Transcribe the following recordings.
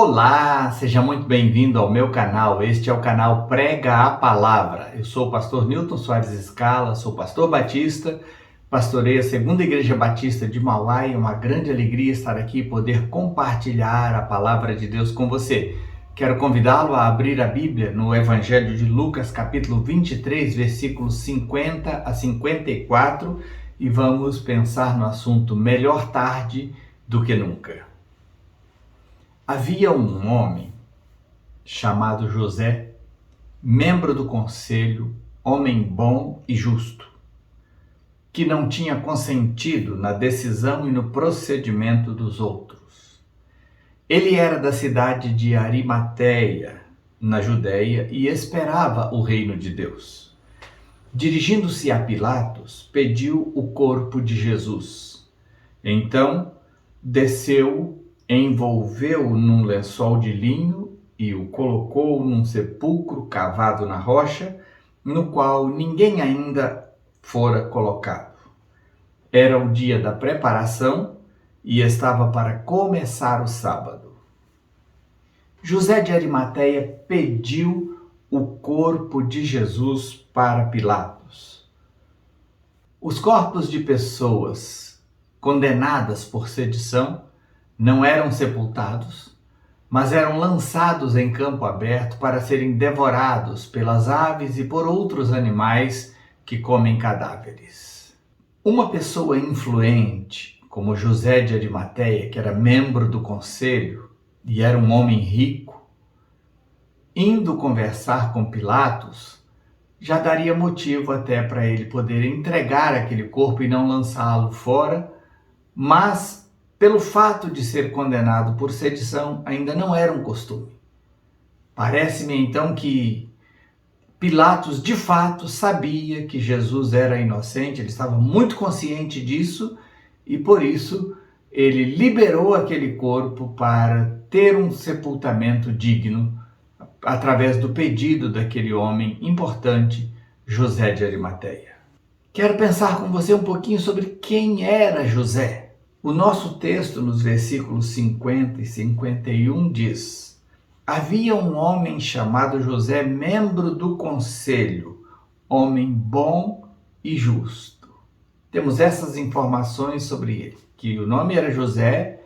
Olá, seja muito bem-vindo ao meu canal. Este é o canal Prega a Palavra. Eu sou o pastor Newton Soares Scala, sou pastor batista, pastoreio a Segunda Igreja Batista de Mauá e é uma grande alegria estar aqui e poder compartilhar a palavra de Deus com você. Quero convidá-lo a abrir a Bíblia no Evangelho de Lucas, capítulo 23, versículos 50 a 54 e vamos pensar no assunto melhor tarde do que nunca. Havia um homem chamado José, membro do conselho, homem bom e justo, que não tinha consentido na decisão e no procedimento dos outros. Ele era da cidade de Arimateia, na Judéia, e esperava o reino de Deus. Dirigindo-se a Pilatos, pediu o corpo de Jesus. Então, desceu, envolveu-o num lençol de linho e o colocou num sepulcro cavado na rocha, no qual ninguém ainda fora colocado. Era o dia da preparação e estava para começar o sábado. José de Arimateia pediu o corpo de Jesus para Pilatos. Os corpos de pessoas condenadas por sedição não eram sepultados, mas eram lançados em campo aberto para serem devorados pelas aves e por outros animais que comem cadáveres. Uma pessoa influente, como José de Arimateia, que era membro do conselho e era um homem rico, indo conversar com Pilatos, já daria motivo até para ele poder entregar aquele corpo e não lançá-lo fora, mas pelo fato de ser condenado por sedição, ainda não era um costume. Parece-me então que Pilatos de fato sabia que Jesus era inocente, ele estava muito consciente disso e por isso ele liberou aquele corpo para ter um sepultamento digno através do pedido daquele homem importante, José de Arimateia. Quero pensar com você um pouquinho sobre quem era José. O nosso texto, nos versículos 50 e 51, diz: havia um homem chamado José, membro do conselho, homem bom e justo. Temos essas informações sobre ele, que o nome era José,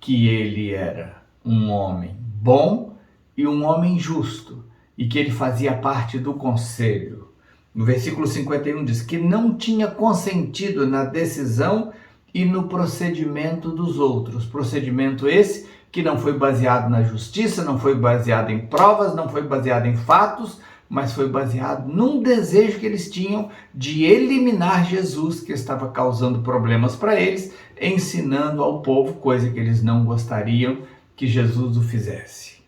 que ele era um homem bom e um homem justo, e que ele fazia parte do conselho. No versículo 51 diz que não tinha consentido na decisão e no procedimento dos outros. Procedimento esse que não foi baseado na justiça, não foi baseado em provas, não foi baseado em fatos, mas foi baseado num desejo que eles tinham de eliminar Jesus, que estava causando problemas para eles, ensinando ao povo coisa que eles não gostariam que Jesus o fizesse.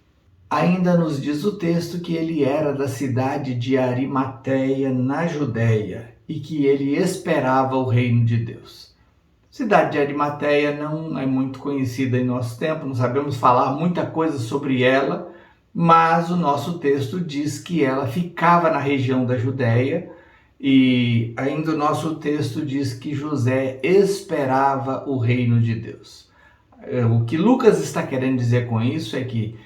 Ainda nos diz o texto que ele era da cidade de Arimateia, na Judéia, e que ele esperava o reino de Deus. Cidade de Arimateia não é muito conhecida em nosso tempo, não sabemos falar muita coisa sobre ela, mas o nosso texto diz que ela ficava na região da Judéia e ainda o nosso texto diz que José esperava o reino de Deus. O que Lucas está querendo dizer com isso é que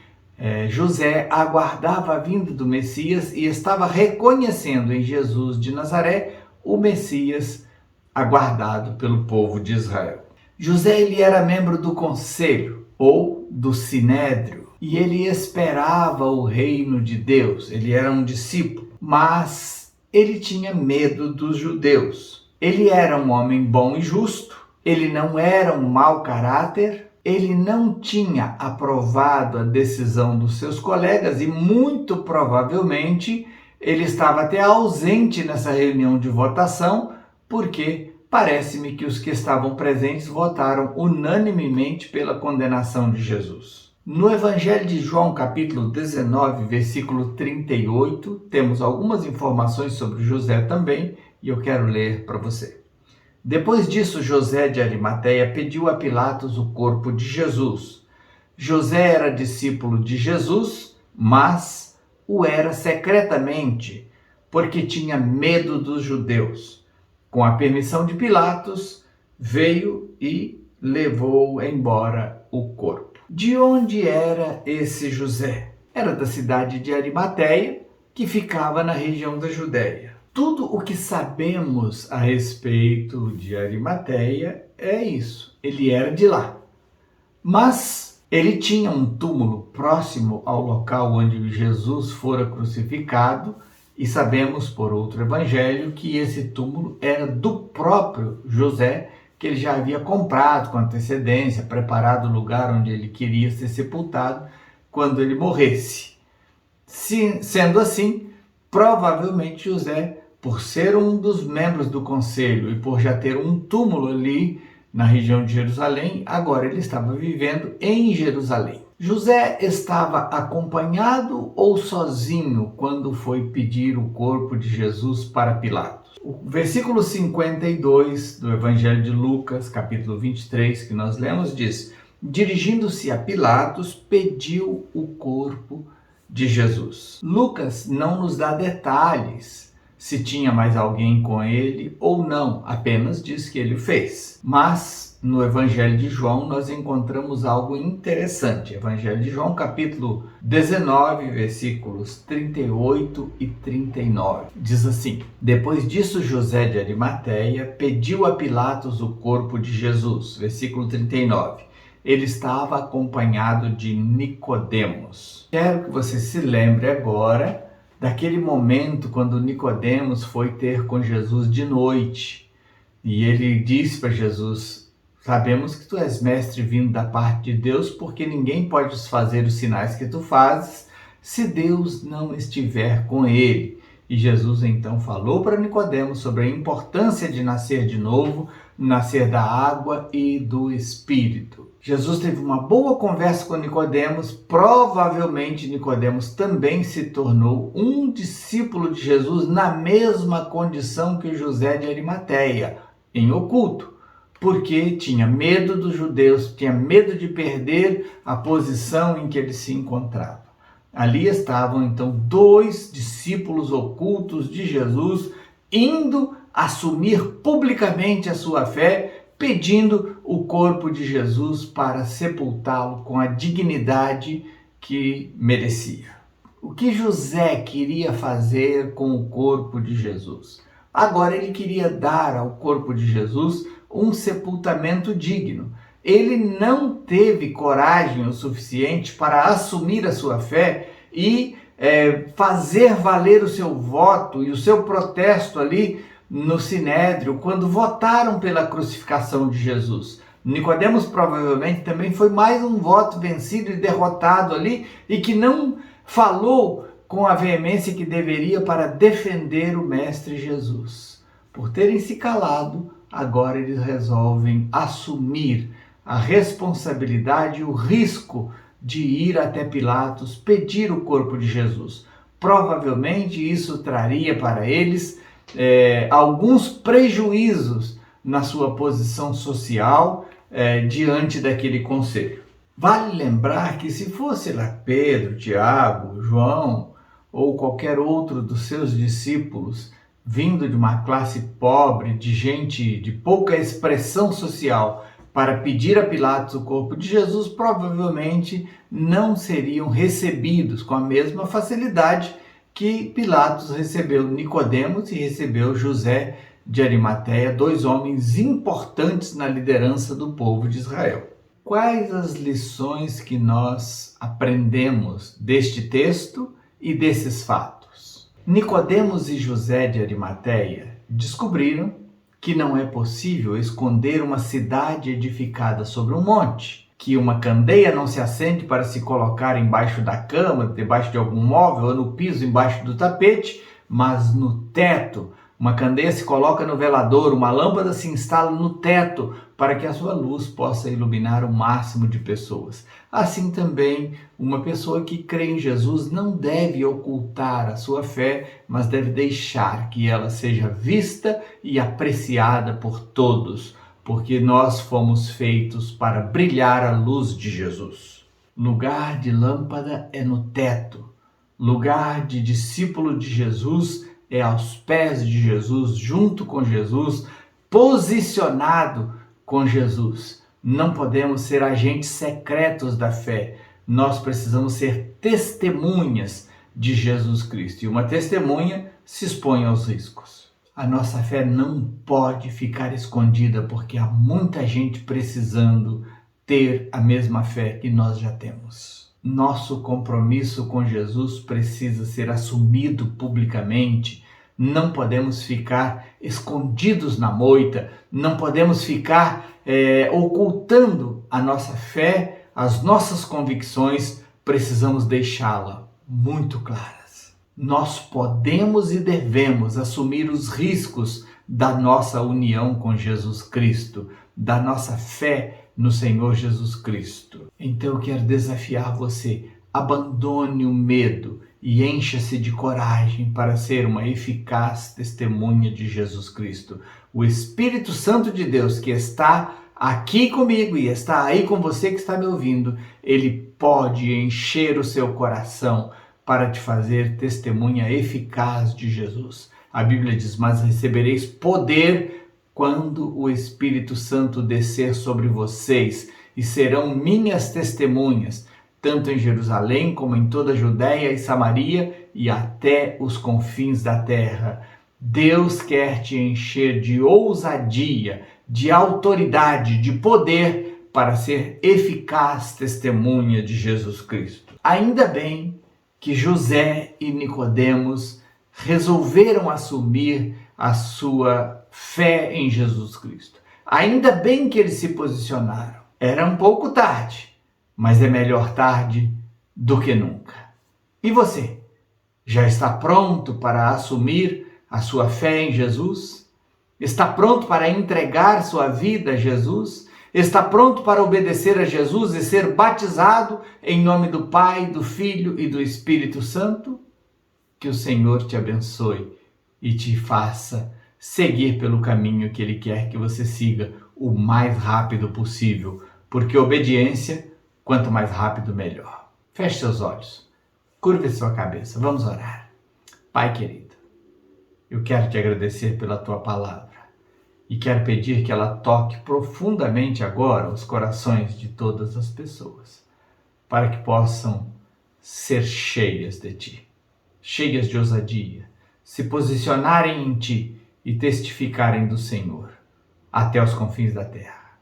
José aguardava a vinda do Messias e estava reconhecendo em Jesus de Nazaré o Messias aguardado pelo povo de Israel. José ele era membro do conselho ou do sinédrio e ele esperava o reino de Deus. Ele era um discípulo, mas ele tinha medo dos judeus. Ele era um homem bom e justo, ele não era um mau caráter, ele não tinha aprovado a decisão dos seus colegas e muito provavelmente ele estava até ausente nessa reunião de votação, porque parece-me que os que estavam presentes votaram unanimemente pela condenação de Jesus. No Evangelho de João, capítulo 19, versículo 38, temos algumas informações sobre José também, e eu quero ler para você. Depois disso, José de Arimateia pediu a Pilatos o corpo de Jesus. José era discípulo de Jesus, mas o era secretamente, porque tinha medo dos judeus. Com a permissão de Pilatos, veio e levou embora o corpo. De onde era esse José? Era da cidade de Arimateia, que ficava na região da Judéia. Tudo o que sabemos a respeito de Arimateia é isso. Ele era de lá. Mas ele tinha um túmulo próximo ao local onde Jesus fora crucificado, e sabemos por outro evangelho que esse túmulo era do próprio José, que ele já havia comprado com antecedência, preparado o lugar onde ele queria ser sepultado quando ele morresse. Sendo assim, provavelmente José, por ser um dos membros do conselho e por já ter um túmulo ali na região de Jerusalém, agora ele estava vivendo em Jerusalém. José estava acompanhado ou sozinho quando foi pedir o corpo de Jesus para Pilatos? O versículo 52 do Evangelho de Lucas, capítulo 23, que nós lemos, diz: dirigindo-se a Pilatos, pediu o corpo de Jesus. Lucas não nos dá detalhes se tinha mais alguém com ele ou não, apenas diz que ele fez. Mas no Evangelho de João nós encontramos algo interessante. Evangelho de João, capítulo 19, versículos 38 e 39. Diz assim: depois disso, José de Arimateia pediu a Pilatos o corpo de Jesus. Versículo 39. Ele estava acompanhado de Nicodemos. Quero que você se lembre agora daquele momento quando Nicodemos foi ter com Jesus de noite. E ele disse para Jesus: sabemos que tu és mestre vindo da parte de Deus, porque ninguém pode fazer os sinais que tu fazes se Deus não estiver com ele. E Jesus então falou para Nicodemos sobre a importância de nascer de novo, nascer da água e do Espírito. Jesus teve uma boa conversa com Nicodemos. Provavelmente Nicodemos também se tornou um discípulo de Jesus na mesma condição que o José de Arimateia, em oculto, porque tinha medo dos judeus, tinha medo de perder a posição em que ele se encontrava. Ali estavam então dois discípulos ocultos de Jesus indo assumir publicamente a sua fé, pedindo o corpo de Jesus para sepultá-lo com a dignidade que merecia. O que José queria fazer com o corpo de Jesus? Agora ele queria dar ao corpo de Jesus um sepultamento digno. Ele não teve coragem o suficiente para assumir a sua fé e fazer valer o seu voto e o seu protesto ali no Sinédrio, quando votaram pela crucificação de Jesus. Nicodemos provavelmente também foi mais um voto vencido e derrotado ali, e que não falou com a veemência que deveria para defender o Mestre Jesus. Por terem se calado, agora eles resolvem assumir a responsabilidade e o risco de ir até Pilatos pedir o corpo de Jesus. Provavelmente isso traria para eles alguns prejuízos na sua posição social diante daquele conselho. Vale lembrar que se fosse lá Pedro, Tiago, João ou qualquer outro dos seus discípulos vindo de uma classe pobre, de gente de pouca expressão social, para pedir a Pilatos o corpo de Jesus, provavelmente não seriam recebidos com a mesma facilidade que Pilatos recebeu Nicodemos e recebeu José de Arimateia, dois homens importantes na liderança do povo de Israel. Quais as lições que nós aprendemos deste texto e desses fatos? Nicodemos e José de Arimateia descobriram que não é possível esconder uma cidade edificada sobre um monte, que uma candeia não se acende para se colocar embaixo da cama, debaixo de algum móvel, ou no piso, embaixo do tapete, mas no teto. Uma candeia se coloca no velador, uma lâmpada se instala no teto para que a sua luz possa iluminar o máximo de pessoas. Assim também, uma pessoa que crê em Jesus não deve ocultar a sua fé, mas deve deixar que ela seja vista e apreciada por todos, porque nós fomos feitos para brilhar a luz de Jesus. Lugar de lâmpada é no teto. Lugar de discípulo de Jesus é aos pés de Jesus, junto com Jesus, posicionado com Jesus, Não podemos ser agentes secretos da fé. Nós precisamos ser testemunhas de Jesus Cristo. E uma testemunha se expõe aos riscos. A nossa fé não pode ficar escondida, porque há muita gente precisando ter a mesma fé que nós já temos. Nosso compromisso com Jesus precisa ser assumido publicamente. Não podemos ficar escondidos na moita, não podemos ficar ocultando a nossa fé, as nossas convicções. Precisamos deixá-la muito claras. Nós podemos e devemos assumir os riscos da nossa união com Jesus Cristo, da nossa fé no Senhor Jesus Cristo. Então eu quero desafiar você, abandone o medo e encha-se de coragem para ser uma eficaz testemunha de Jesus Cristo. O Espírito Santo de Deus, que está aqui comigo e está aí com você que está me ouvindo, ele pode encher o seu coração para te fazer testemunha eficaz de Jesus. A Bíblia diz: mas recebereis poder quando o Espírito Santo descer sobre vocês, e serão minhas testemunhas, tanto em Jerusalém como em toda a Judéia e Samaria e até os confins da terra. Deus quer te encher de ousadia, de autoridade, de poder para ser eficaz testemunha de Jesus Cristo. Ainda bem que José e Nicodemos resolveram assumir a sua fé em Jesus Cristo. Ainda bem que eles se posicionaram. Era um pouco tarde, mas é melhor tarde do que nunca. E você? Já está pronto para assumir a sua fé em Jesus? Está pronto para entregar sua vida a Jesus? Está pronto para obedecer a Jesus e ser batizado em nome do Pai, do Filho e do Espírito Santo? Que o Senhor te abençoe e te faça seguir pelo caminho que Ele quer que você siga o mais rápido possível, porque obediência, quanto mais rápido, melhor. Feche seus olhos, curve sua cabeça, vamos orar. Pai querido, eu quero te agradecer pela Tua palavra e quero pedir que ela toque profundamente agora os corações de todas as pessoas, para que possam ser cheias de Ti, cheias de ousadia, se posicionarem em Ti e testificarem do Senhor até os confins da terra.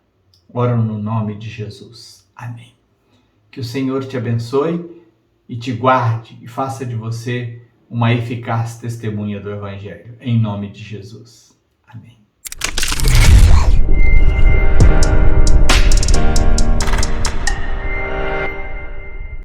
Oro no nome de Jesus. Amém. Que o Senhor te abençoe e te guarde e faça de você uma eficaz testemunha do Evangelho. Em nome de Jesus. Amém.